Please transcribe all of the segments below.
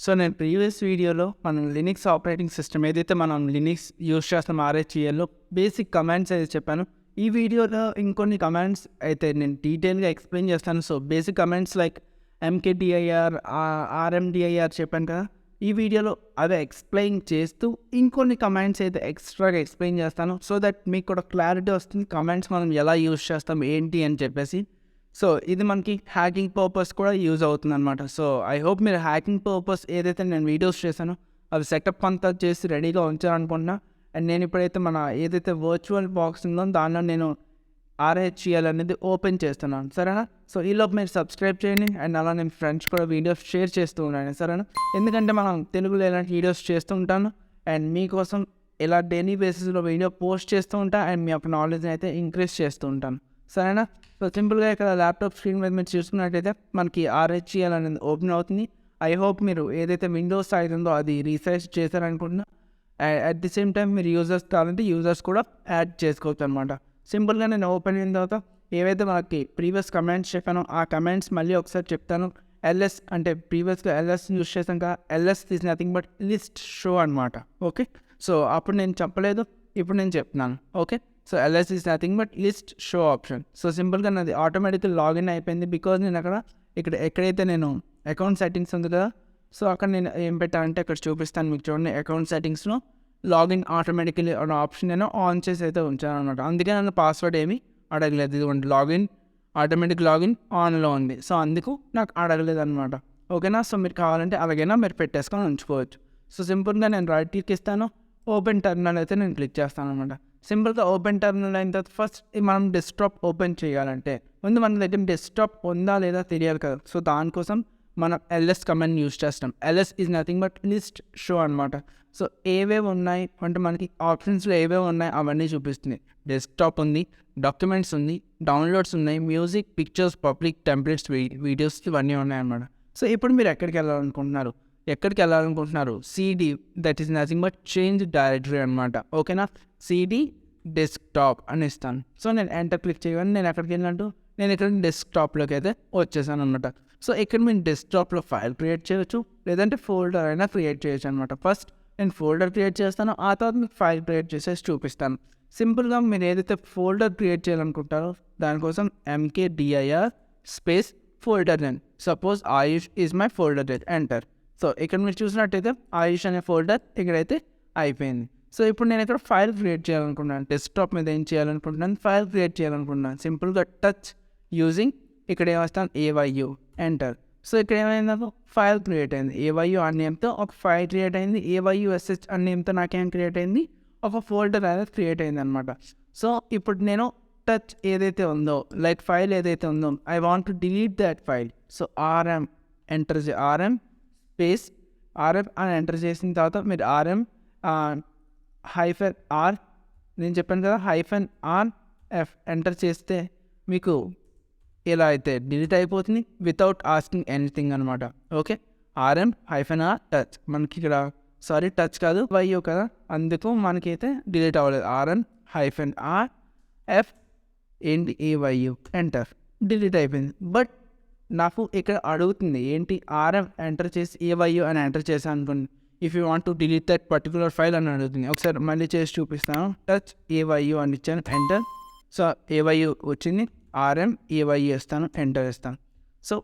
So నేను previous వీడియోలో మనం లినిక్స్ ఆపరేటింగ్ సిస్టమ్ ఏదైతే మనం లినిక్స్ యూస్ చేస్తాం ఆర్హెచ్ఈఎల్లో బేసిక్ కమాండ్స్ అయితే చెప్పాను. ఈ వీడియోలో ఇంకొన్ని కమాండ్స్ అయితే నేను డీటెయిల్గా ఎక్స్ప్లెయిన్ చేస్తాను. So basic commands like MKDIR, RMDIR చెప్పాను కదా. ఈ వీడియోలో అదే ఎక్స్ప్లెయిన్ చేస్తూ ఇంకొన్ని కమాండ్స్ అయితే ఎక్స్ట్రాగా ఎక్స్ప్లెయిన్ చేస్తాను. సో దట్ మీకు కూడా క్లారిటీ వస్తుంది కమాండ్స్ మనం ఎలా యూస్ చేస్తాం ఏంటి అని చెప్పేసి. సో ఇది మనకి హ్యాకింగ్ పర్పస్ కూడా యూజ్ అవుతుంది అనమాట. సో ఐ హోప్ మీరు హ్యాకింగ్ పర్పస్ ఏదైతే నేను వీడియోస్ చేశానో అవి సెటప్ అంతా చేసి రెడీగా ఉంచాలనుకుంటున్నా. అండ్ నేను ఇప్పుడైతే మన ఏదైతే వర్చువల్ బాక్స్ ఉందో దానిలో నేను ఆర్హెచ్ఈఎల్ అనేది ఓపెన్ చేస్తున్నాను, సరేనా. సో ఈలోపు మీరు సబ్స్క్రైబ్ చేయండి అండ్ అలా నేను ఫ్రెండ్స్ కూడా వీడియోస్ షేర్ చేస్తూ ఉన్నాను, సరేనా. ఎందుకంటే మనం తెలుగులో ఇలాంటి వీడియోస్ చేస్తూ ఉంటాను అండ్ మీకోసం ఇలా డైలీ బేసిస్లో వీడియో పోస్ట్ చేస్తూ ఉంటాను అండ్ మీ యొక్క నాలెడ్జ్ని అయితే ఇంక్రీజ్ చేస్తూ ఉంటాను, సరేనా. సో సింపుల్గా ఇక్కడ ల్యాప్టాప్ స్క్రీన్ మీద మీరు చూసుకున్నట్టయితే మనకి ఆర్హెచ్ఈఎల్ అనేది ఓపెన్ అవుతుంది. ఐ హోప్ మీరు ఏదైతే విండోస్ సైజ్ ఉందో అది రీసైజ్ చేశారనుకుంటున్నా. అట్ ది సేమ్ టైం మీరు యూజర్స్ కావాలంటే యూజర్స్ కూడా యాడ్ చేసుకోవచ్చు అనమాట. సింపుల్గా నేను ఓపెన్ అయిన తర్వాత ఏవైతే మనకి ప్రీవియస్ కమాండ్స్ చెప్పానో ఆ కమాండ్స్ మళ్ళీ ఒకసారి చెప్తాను. ఎల్ఎస్ అంటే ప్రీవియస్గా ఎల్ఎస్ యూస్ చేసాం కదా, LS is nothing but list show అనమాట. ఓకే, సో అప్పుడు నేను చెప్పలేదు, ఇప్పుడు నేను చెప్తున్నాను. Okay, so LS is nothing but list show option. So సింపుల్గా నాది ఆటోమేటిక్గా లాగిన్ అయిపోయింది బికాజ్ నేను ఎక్కడైతే నేను అకౌంట్ సెట్టింగ్స్ ఉంది కదా, సో అక్కడ నేను ఏం పెట్టానంటే అక్కడ చూపిస్తాను మీకు చూడండి. అకౌంట్ సెట్టింగ్స్లో లాగిన్ ఆటోమేటికలీ అనే ఆప్షన్ నేను ఆన్ చేసి అయితే ఉంచాను అనమాట. అందుకే నన్ను పాస్వర్డ్ ఏమీ అడగలేదు. ఇదిగోండి లాగిన్ ఆటోమేటిక్ లాగిన్ ఆన్లో ఉంది, సో అందుకు నాకు అడగలేదు అనమాట. ఓకేనా, సో మీరు కావాలంటే అలాగైనా మీరు పెట్టేసుకొని ఉంచుకోవచ్చు. సో సింపుల్గా నేను రైట్ క్లిక్ ఇస్తాను, ఓపెన్ టెర్మినల్ అయితే నేను క్లిక్ చేస్తాను అనమాట. సింపుల్గా ఓపెన్ టెర్మినల్ అయిన తర్వాత ఫస్ట్ మనం డెస్క్టాప్ ఓపెన్ చేయాలంటే ముందు మన దగ్గర డెస్క్టాప్ ఉందా లేదా తెలియాలి కదా. సో దానికోసం మనం ఎల్ఎస్ కమాండ్ యూజ్ చేస్తాం. LS is nothing but list show అనమాట. సో ఏవేవి ఉన్నాయి అంటే మనకి ఆప్షన్స్లో ఏవేవి ఉన్నాయి అవన్నీ చూపిస్తుంది. డెస్క్టాప్ ఉంది, డాక్యుమెంట్స్ ఉంది, డౌన్లోడ్స్ ఉన్నాయి, music, pictures, public, templates, videos ఇవన్నీ ఉన్నాయన్నమాట. సో ఇప్పుడు మీరు ఎక్కడికి వెళ్ళాలనుకుంటున్నారు CD that is nothing but change directory అనమాట. ఓకేనా, సిడి డెస్క్టాప్ అని ఇస్తాను. సో నేను ఎంటర్ క్లిక్ చేయగానే నేను ఎక్కడికి వెళ్ళినట్టు నేను ఇక్కడ డెస్క్టాప్లోకి అయితే వచ్చేసాను అనమాట. సో ఇక్కడ మీరు డెస్క్టాప్లో ఫైల్ క్రియేట్ చేయొచ్చు, లేదంటే ఫోల్డర్ అయినా క్రియేట్ చేయొచ్చు అనమాట. ఫస్ట్ నేను ఫోల్డర్ క్రియేట్ చేస్తాను, ఆ తర్వాత మీకు ఫైల్ క్రియేట్ చేసేసి చూపిస్తాను. సింపుల్గా మీరు ఏదైతే ఫోల్డర్ క్రియేట్ చేయాలనుకుంటారో దానికోసం mkdir space folder name, suppose Ayush is my folder name, enter. So ఇక్కడ మీరు చూసినట్టయితే ఆయుష్ అనే ఫోల్డర్ ఇక్కడైతే అయిపోయింది. సో ఇప్పుడు నేను ఇక్కడ ఫైల్ క్రియేట్ చేయాలనుకుంటున్నాను. డెస్క్టాప్ మీద ఏం చేయాలనుకుంటున్నాను, ఫైల్ క్రియేట్ చేయాలనుకుంటున్నాను. సింపుల్గా టచ్ యూజింగ్ ఇక్కడ ఏమొస్తాను ఏవైయు, ఎంటర్. సో ఇక్కడ ఏమైందో ఫైల్ క్రియేట్ అయింది. ఏవైయు అనే నేమ్తో ఒక ఫైల్ క్రియేట్ అయింది. ఏవైయుఎస్హెచ్ అనే నేమ్తో నాకేం క్రియేట్ అయింది, ఒక ఫోల్డర్ అనేది క్రియేట్ అయింది అనమాట. సో ఇప్పుడు నేను టచ్ ఏదైతే ఉందో లైక్ ఫైల్ ఏదైతే ఉందో I want to delete that file. So RM enter RM space RM అని ఎంటర్ చేసిన తర్వాత మీరు ఆర్ఎం హైఫెన్ ఆర్, నేను చెప్పాను కదా హైఫెన్ ఆర్ ఎఫ్ ఎంటర్ చేస్తే మీకు ఇలా అయితే డిలీట్ అయిపోతుంది వితౌట్ ఆస్కింగ్ ఎనీథింగ్ అనమాట. Okay, RM hyphen R touch, మనకి ఇక్కడ సారీ టచ్ కాదు వైయో కదా, అందుకు మనకైతే డిలీట్ అవ్వలేదు. ఆర్ఎం హైఫెన్ ఆర్ ఎఫ్ ఏంటి ఏవైయు ఎంటర్, డిలీట్ అయిపోయింది. బట్ నాకు ఇక్కడ అడుగుతుంది ఏంటి ఆర్ఎం ఎంటర్ చేసి ఏవైయు అని ఎంటర్ చేశాను అనుకోండి, if you want to delete that particular file అని అడుగుతుంది. ఒకసారి మళ్ళీ చేసి చూపిస్తాను. టచ్ ఏవైయు అని ఇచ్చాను, ఎంటర్. సో ఏవైయు వచ్చింది, ఆర్ఎం ఏవైయు ఇస్తాను, ఎంటర్ ఇస్తాను. సో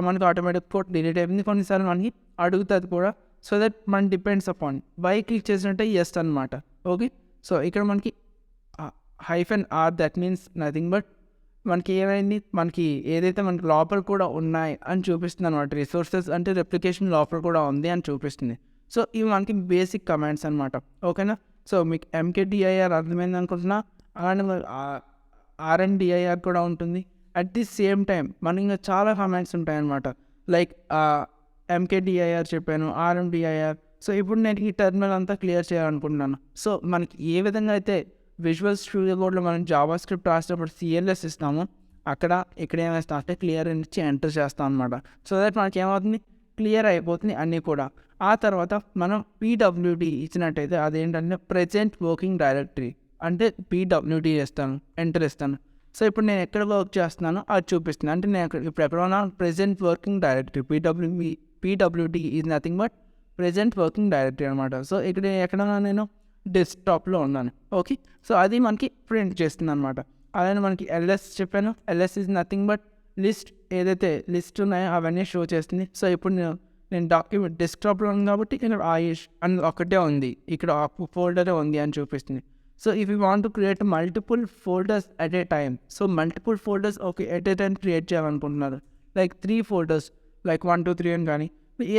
మనకి ఆటోమేటిక్ కోడ్ డిలీట్ అయిపోయింది. కొన్నిసార్లు మనకి అడుగుతుంది కూడా, సో దట్ మన డిపెండ్స్ అపాన్ బై క్లిక్ చేసినట్టే ఎస్ అనమాట. ఓకే, సో ఇక్కడ మనకి hyphen R that means nothing but మనకి ఏమైంది, మనకి ఏదైతే మనకి లోపల కూడా ఉన్నాయి అని చూపిస్తుంది అనమాట. రిసోర్సెస్ అంటే రెప్లికేషన్ లోపల కూడా ఉంది అని చూపిస్తుంది. సో ఇవి మనకి బేసిక్ కమాండ్స్ అనమాట. ఓకేనా, సో మీకు ఎంకేడిఐఆర్ అర్థమైంది అనుకుంటున్నా. అలానే ఆర్ఎండిఐఆర్ కూడా ఉంటుంది. అట్ ది సేమ్ టైం మనకి ఇంకా చాలా కమాండ్స్ ఉంటాయన్నమాట. లైక్ ఎంకేడిఐఆర్ చెప్పాను, ఆర్ఎండిఐఆర్. సో ఇప్పుడు నేను ఈ టర్మినల్ అంతా క్లియర్ చేయాలనుకుంటున్నాను. సో మనకి ఏ విధంగా అయితే విజువల్ స్టూడియో కోడ్లో మనం జావా స్క్రిప్ట్ రాసేటప్పుడు సిఎల్ఎస్ ఇస్తాము, అక్కడ ఇక్కడ ఏమేస్తాం అంటే క్లియర్ అని ఇచ్చి ఎంటర్ చేస్తాం అనమాట. సో దట్ మనకి ఏమవుతుంది, క్లియర్ అయిపోతుంది అన్నీ కూడా. ఆ తర్వాత మనం పీడబ్ల్యూడి ఇచ్చినట్టయితే అదేంటంటే ప్రజెంట్ వర్కింగ్ డైరెక్టరీ అంటే పీడబ్ల్యూడి చేస్తాను, ఎంటర్ ఇస్తాను. సో ఇప్పుడు నేను ఎక్కడ వర్క్ చేస్తున్నానో అది చూపిస్తుంది. అంటే నేను ఇప్పుడు ఎక్కడ ఉన్నా present working directory PWD is nothing but present working directory అనమాట. సో ఇక్కడ ఎక్కడ నేను డెస్క్టాప్లో ఉన్నాను. ఓకే, సో అది మనకి ప్రింట్ చేస్తుంది అనమాట. అలానే మనకి ఎల్ఎస్ చెప్పాను, LS is nothing but list, ఏదైతే లిస్ట్ ఉన్నాయో అవన్నీ షో చేస్తుంది. సో ఇప్పుడు నేను డాక్యుమెంట్ డెస్క్టాప్లో ఉంది కాబట్టి ఇక్కడ ఆయుష్ అని ఒకటే ఉంది, ఇక్కడ ఫోల్డరే ఉంది అని చూపిస్తుంది. So if you want to create multiple folders at a time, so multiple folders okay at a time create చేయాలనుకుంటున్నారు, లైక్ 3 ఫోల్డర్స్, లైక్ 1 2 3 అని కానీ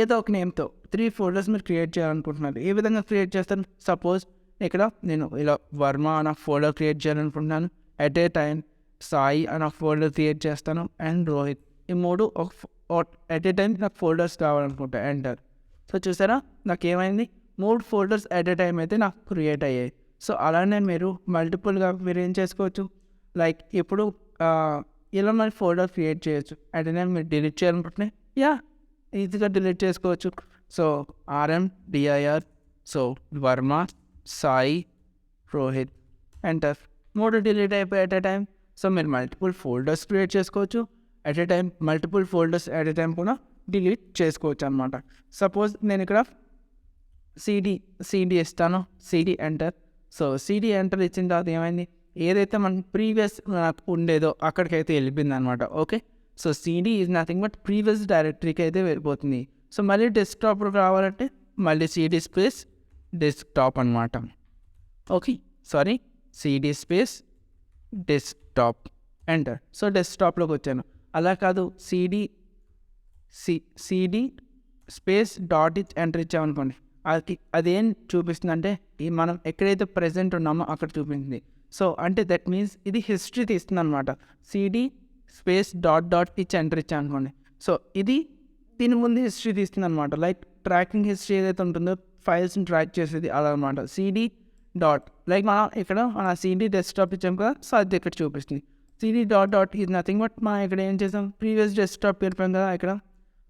ఏదో ఒక నేమ్తో 3 ఫోల్డర్స్ మీరు క్రియేట్ చేయాలనుకుంటున్నారు. ఏ విధంగా క్రియేట్ చేస్తారు? సపోజ్ ఇక్కడ నేను ఇలా వర్మ అన్న ఫోల్డర్ క్రియేట్ చేయాలనుకుంటున్నాను, ఎట్ ఏ టైం సాయి అన్న ఫోల్డర్ క్రియేట్ చేస్తాను, అండ్ రోహిత్, ఈ 3 ఎట్ ఏ టైం నాకు ఫోల్డర్స్ కావాలనుకుంటా, ఎంటర్. సో చూసారా నాకు ఏమైంది, 3 ఫోల్డర్స్ ఎట్ ఏ టైం అయితే నాకు క్రియేట్ అయ్యాయి. సో అలానే మీరు మల్టిపుల్గా మీరు ఏం చేసుకోవచ్చు, లైక్ ఇప్పుడు ఇలా మరి ఫోల్డర్ క్రియేట్ చేయొచ్చు. అట్ ఏ టైం మీరు డిలీట్ చేయాలనుకుంటే ఈజీగా డిలీట్ చేసుకోవచ్చు. So RMDIR, so Varma, Sai, Rohit, enter. 3 delete అయిపోయి ఎట్ ఏ టైం. సో మీరు మల్టిపుల్ ఫోల్డర్స్ క్రియేట్ చేసుకోవచ్చు, at a time multiple folders at a time కూడా డిలీట్ చేసుకోవచ్చు అనమాట. సపోజ్ నేను ఇక్కడ CD ఇస్తాను, CD enter. So CD enter ఇచ్చిన తర్వాత ఏమైంది, ఏదైతే మనకి ప్రీవియస్ నాకు ఉండేదో అక్కడికైతే వెళ్ళిపోయింది అనమాట. Okay, so CD is nothing but previous డైరెక్టరీకి అయితే వెళ్ళిపోతుంది. సో మళ్ళీ డెస్క్టాప్ రావాలంటే మళ్ళీ CD స్పేస్ డెస్క్టాప్ అనమాట. Okay, sorry, CD space desktop enter. So డెస్క్టాప్లోకి వచ్చాను. అలా కాదు, CD స్పేస్ డాట్ ఇచ్ ఎంటర్ ఇచ్చామనుకోండి, అదేం చూపిస్తుంది అంటే మనం ఎక్కడైతే ప్రెజెంట్ ఉన్నామో అక్కడ చూపించింది. సో అంటే దట్ మీన్స్ ఇది హిస్టరీ తీస్తుంది అనమాట. CD స్పేస్ డాట్ ఇచ్ ఎంటర్ ఇచ్చా అనుకోండి, సో ఇది దీని ముందు హిస్టరీ తీస్తుంది అనమాట. లైక్ ట్రాకింగ్ హిస్టరీ ఏదైతే ఉంటుందో ఫైల్స్ని ట్రాక్ చేసేది అలా అనమాట. CD డాట్, లైక్ మనం ఇక్కడ మన CD డెస్క్టాప్ ఇచ్చాం కదా, సో అది ఇక్కడ చూపిస్తుంది. CD dot is nothing but మనం ఇక్కడ ఏం చేసాం, ప్రీవియస్ డెస్క్టాప్ వెళ్ళిపోయాం కదా ఇక్కడ,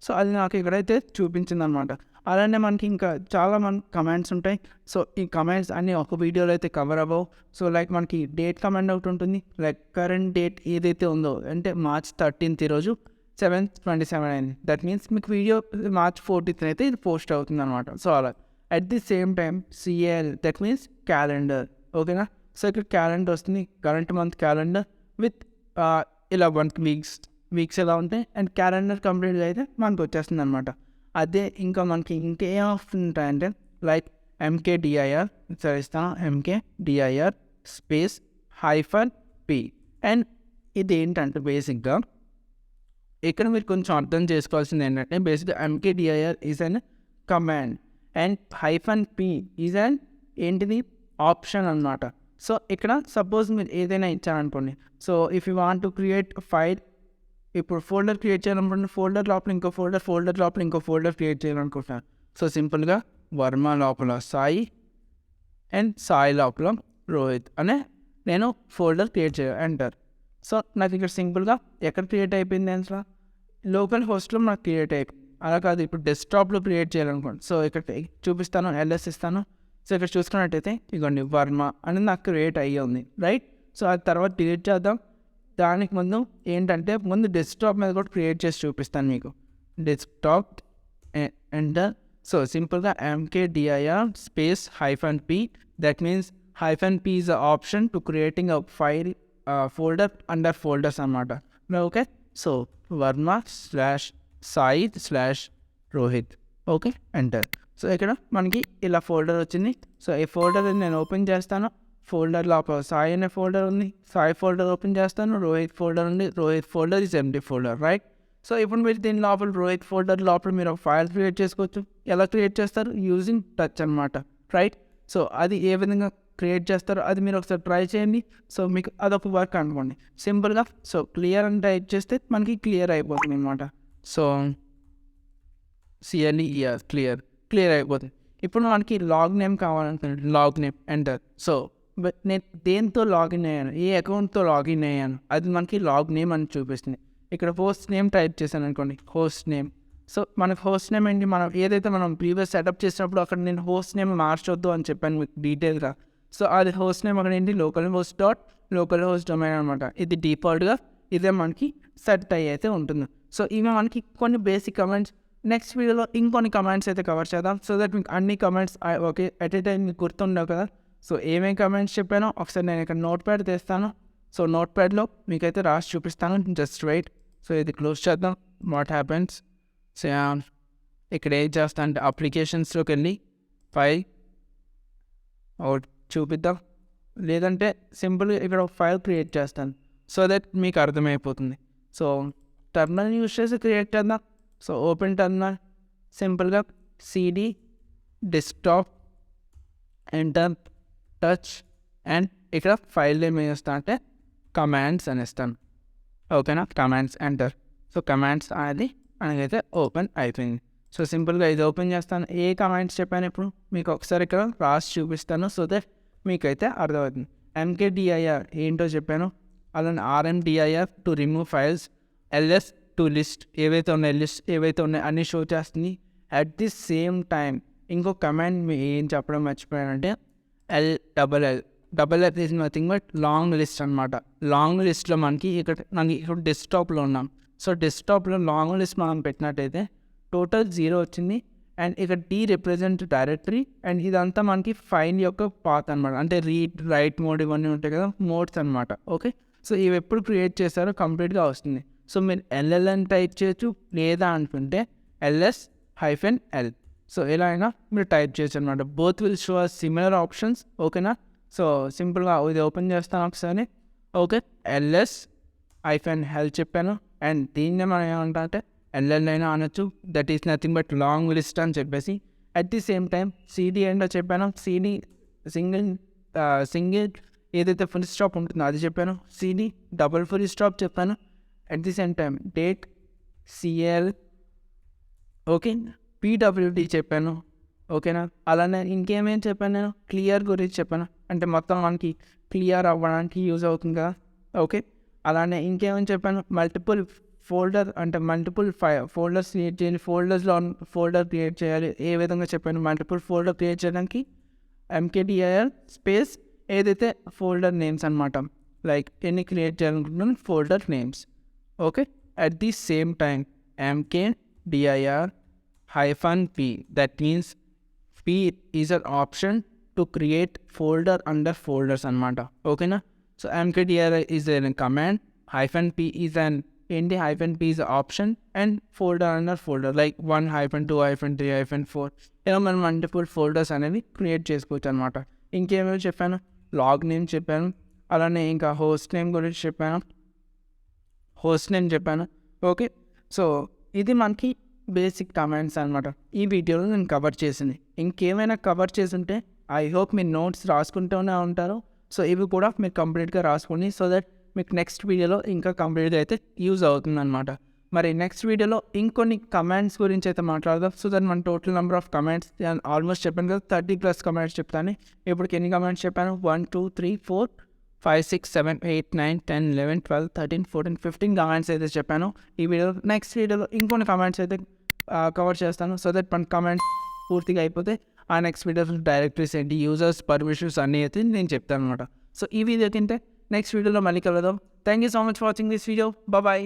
సో అది నాకు ఇక్కడైతే చూపించింది అనమాట. అలానే మనకి ఇంకా చాలా కమాండ్స్ ఉంటాయి. సో ఈ కమాండ్స్ అన్నీ ఒక వీడియోలో అయితే కవర్ అవ్వవు. సో లైక్ మనకి డేట్ కమాండ్ ఒకటి ఉంటుంది, లైక్ కరెంట్ డేట్ ఏదైతే ఉందో అంటే March 13th ఈరోజు 7/27 అయింది. దట్ మీన్స్ మీకు వీడియో March 14th అయితే ఇది పోస్ట్ అవుతుంది అనమాట. సో అలా at the same time CAL, that means calendar. ఓకేనా, సో ఇక్కడ క్యాలెండర్ వస్తుంది, కరెంట్ మంత్ క్యాలెండర్ విత్ ఇలా 1 వీక్స్ ఎలా ఉంటాయి, అండ్ క్యాలెండర్ కంప్లీట్గా అయితే మనకు వచ్చేస్తుంది అనమాట. అదే ఇంకా మనకి ఇంకేం ఆప్షన్ ఉంటాయంటే లైక్ MKDIR, సరే ఇస్తాను, MKDIR స్పేస్ -P. అండ్ ఇది ఏంటంటే బేసిక్గా ఇక్కడ మీరు కొంచెం అర్థం చేసుకోవాల్సింది ఏంటంటే బేసిక్గా MKDIR is an command and -P is an ఏంటిది ఆప్షన్ అనమాట. సో ఇక్కడ సపోజ్ మీరు ఏదైనా ఇచ్చారనుకోండి, so if you want to create file, ఇప్పుడు ఫోల్డర్ క్రియేట్ చేయాలనుకుంటే ఫోల్డర్ లోపల ఇంకో ఫోల్డర్ లోపల ఇంకో ఫోల్డర్ క్రియేట్ చేయాలనుకుంటున్నాను. సో సింపుల్గా వర్మ లోపల సాయి అండ్ సాయి లోపల రోహిత్ అనే నేను ఫోల్డర్ క్రియేట్ చేయాలి, ఎంటర్. సో నాకు ఇక్కడ సింపుల్గా ఎక్కడ క్రియేట్ అయిపోయింది అసలు, లోకల్ హోస్ట్లో నాకు క్రియేట్ అయిపోయింది. అలా కాదు, ఇప్పుడు డెస్క్టాప్లో క్రియేట్ చేయాలనుకోండి, సో ఇక్కడ చూపిస్తాను, LS ఇస్తాను. సో ఇక్కడ చూసుకున్నట్టయితే ఇదిగోండి వర్మ అనేది నాకు క్రియేట్ అయ్యి ఉంది, రైట్. సో అది తర్వాత డిలీట్ చేద్దాం. దానికి ముందు ఏంటంటే ముందు డెస్క్టాప్ మీద కూడా క్రియేట్ చేసి చూపిస్తాను మీకు. Desktop enter. సో సింపుల్గా MKDIR space -P, that means -P is a option to creating a file folder under folders అనమాట. Okay, so Varma /Sai /Rohit, okay enter. So ఇక్కడ మనకి ఇలా ఫోల్డర్ వచ్చింది. సో ఈ ఫోల్డర్ నేను ఓపెన్ చేస్తాను, ఫోల్డర్ లోపల సాయి అనే ఫోల్డర్ ఉంది, సాయి ఫోల్డర్ ఓపెన్ చేస్తాను, రోహిత్ ఫోల్డర్ ఉంది, Rohit folder is empty folder, right. So ఇప్పుడు మీరు దీని లోపల రోహిత్ ఫోల్డర్ లోపల మీరు ఒక ఫైల్ క్రియేట్ చేసుకోవచ్చు. ఎలా క్రియేట్ చేస్తారు, యూజింగ్ టచ్ అనమాట, రైట్. సో అది ఏ విధంగా క్రియేట్ చేస్తారో అది మీరు ఒకసారి ట్రై చేయండి. సో మీకు అదొక వర్క్ అనుకోండి సింపుల్గా. సో క్లియర్ అని టైప్ చేస్తే మనకి క్లియర్ అయిపోతుంది అనమాట. సో CLER క్లియర్ అయిపోతుంది. ఇప్పుడు మనకి లాగ్ నేమ్ కావాలనుకుంటే లాగ్ నేమ్ ఎంటర్. సో నేను దేంతో లాగిన్ అయ్యాను, ఏ అకౌంట్తో లాగిన్ అయ్యాను అది మనకి లాగ్ నేమ్ అని చూపిస్తుంది. ఇక్కడ హోస్ట్ నేమ్ టైప్ చేశాను అనుకోండి, హోస్ట్ నేమ్. సో మనకు హోస్ట్ నేమ్ ఏంటి, మనం ఏదైతే మనం ప్రీవియస్ సెటప్ చేసినప్పుడు అక్కడ నేను హోస్ట్ నేమ్ మార్చొద్దు అని చెప్పాను మీకు డీటెయిల్గా. సో అది హోస్ట్ నేమ్ అక్కడ ఏంటి, లోకల్ హోస్ట్ డొమైన్ అనమాట. ఇది డిఫాల్ట్గా ఇదే మనకి సెట్ అయ్యి అయితే ఉంటుంది. సో ఇవి మనకి కొన్ని బేసిక్ కమెంట్స్ నెక్స్ట్ వీడియోలో ఇంకొన్ని కమెంట్స్ అయితే కవర్ చేద్దాం, సో దట్ మీకు అన్ని comments okay at a time మీకు గుర్తుండవు కదా. సో ఏమేమి కమెంట్స్ చెప్పానో ఒకసారి నేను ఇక్కడ నోట్ ప్యాడ్ తెస్తాను. సో నోట్ ప్యాడ్లో మీకైతే రాసి చూపిస్తాను, జస్ట్ వెయిట్. సో ఇది క్లోజ్ చేద్దాం. వాట్ హ్యాపెన్స్, సో ఇక్కడ ఏం చేస్తా అంటే అప్లికేషన్స్లోకి వెళ్ళి ఫైల్ చూపిద్దాం, లేదంటే సింపుల్గా ఇక్కడ ఫైల్ క్రియేట్ చేస్తాను సో దట్ మీకు అర్థమైపోతుంది. సో టర్మినల్ యూజ్ చేసి క్రియేట్ చేద్దాం. సో ఓపెన్ టర్మినల్, సింపుల్గా CD desktop enter touch and ఇక్కడ ఫైల్ నేమ్ ఏం చేస్తా అంటే కమాండ్స్ అని ఇస్తాను. ఓకేనా, కమాండ్స్ ఎంటర్. సో కమాండ్స్ అనేది మనకైతే ఓపెన్ అయిపోయింది. సో సింపుల్గా ఇది ఓపెన్ చేస్తాను. ఏ కమాండ్స్ చెప్పాను ఇప్పుడు మీకు ఒకసారి ఇక్కడ రాసి చూపిస్తాను సో దట్ మీకైతే అర్థమవుతుంది. ఎంకేడిఐఆర్ ఏంటో చెప్పాను, అలానే RMDIR to remove files, LS to list ఏవైతే ఉన్నాయి, లిస్ట్ ఏవైతే ఉన్నాయి అన్నీ షో చేస్తుంది. అట్ ది సేమ్ టైం ఇంకో కమాండ్ ఏం చెప్పడం మర్చిపోయానంటే double L is nothing but long list అనమాట. లాంగ్ లిస్ట్లో మనకి ఇక్కడ డెస్క్టాప్లో ఉన్నాం. సో డెస్క్టాప్లో లాంగ్ లిస్ట్ మనం పెట్టినట్టయితే టోటల్ 0 వచ్చింది. అండ్ ఇక్కడ డి రిప్రజెంట్ డైరెక్టరీ అండ్ ఇదంతా మనకి ఫైల్ యొక్క పాత్ అనమాట, అంటే రీడ్ రైట్ మోడ్ ఇవన్నీ ఉంటాయి కదా, మోడ్స్ అనమాట. ఓకే, సో ఇవి ఎప్పుడు క్రియేట్ చేస్తారో కంప్లీట్గా వస్తుంది. సో మీరు ఎల్ఎల్ఎన్ టైప్ చేయొచ్చు, లేదా అనుకుంటే LS-L. సో ఎలా అయినా మీరు టైప్ చేయొచ్చు అనమాట. Both will show similar options. ఓకేనా, సో సింపుల్గా ఇది ఓపెన్ చేస్తాను ఒకసారి. ఓకే, LS-L చెప్పాను అండ్ దీన్ని మనం ఏమంటా అంటే ఎల్ఎల్ అయినా అనొచ్చు, that is nothing but long list అని చెప్పేసి. At the same time CD ఏంటో చెప్పాను, సిడి సింగిల్ ఏదైతే ఫుల్ స్టాప్ ఉంటుందో అది చెప్పాను, సిడి డబుల్ ఫుల్ స్టాప్ చెప్పాను. At the same time date CL, okay, PWD చెప్పాను. ఓకేనా, అలానే ఇంకేమేం చెప్పాను నేను, క్లియర్ గురించి చెప్పాను, అంటే మొత్తం మనకి క్లియర్ అవ్వడానికి యూజ్ అవుతుంది కదా. ఓకే, అలానే ఇంకేమని చెప్పాను, మల్టిపుల్ ఫోల్డర్ అంటే మల్టిపుల్ ఫోల్డర్స్ క్రియేట్ చేయాలి, ఫోల్డర్ క్రియేట్ చేయాలి. ఏ విధంగా చెప్పాను, మల్టిపుల్ ఫోల్డర్ క్రియేట్ చేయడానికి ఎంకేడిఐఆర్ స్పేస్ ఏదైతే ఫోల్డర్ నేమ్స్ అనమాట, లైక్ ఎన్ని క్రియేట్ చేయాలనుకుంటున్నాను folder names. Okay, at the same time MKDIR-P, that means P is an option to create folder under folders అనమాట. ఓకేనా, so MKDIR is a command, -P is an -P is option and folder under folder like 1 -2 -3 -4 ఇలా మనం multiple folders అనేవి create చేసుకోవచ్చు అనమాట. ఇంకేమేమి చెప్పాను, log name చెప్పాను, అలానే ఇంకా హోస్ట్ నేమ్ గురించి చెప్పాను. ఓకే, సో ఇది మనకి బేసిక్ కమాండ్స్ అనమాట. ఈ వీడియోలో నేను కవర్ చేసింది. ఇంకేమైనా కవర్ చేస్తుంటే ఐ హోప్ మీరు నోట్స్ రాసుకుంటూనే ఉంటారు. సో ఇవి కూడా మీరు కంప్లీట్గా రాసుకోండి సో దట్ మీకు నెక్స్ట్ వీడియోలో ఇంకా కంప్లీట్గా అయితే యూజ్ అవుతుంది అనమాట. మరి నెక్స్ట్ వీడియోలో ఇంకొన్ని కమాండ్స్ గురించి అయితే మాట్లాడదాం. సో దట్ మన total number of commands almost చెప్పాను కదా, 30+ కమాండ్స్ చెప్తాను. ఇప్పటికి ఎన్ని కమాండ్స్ చెప్పాను, 1 2 3 4 5 6 7 8 9 10 11 12 13 14 15 కమాండ్స్ అయితే చెప్పాను. ఈ వీడియోలో నెక్స్ట్ వీడియోలో ఇంకొన్ని కమాండ్స్ అయితే కవర్ చేస్తాను సో దట్ మన కమాండ్స్ పూర్తిగా అయిపోతే ఆ నెక్స్ట్ వీడియోలో డైరెక్టరీస్ ఏంటి, యూజర్స్ పర్మిషన్స్ అన్నీ అయితే నేను చెప్తాను అనమాట. సో ఈ వీడియో తింటే నెక్స్ట్ వీడియోలో మళ్ళీ కలుద్దాం. Thank you so much for watching this video. Bye.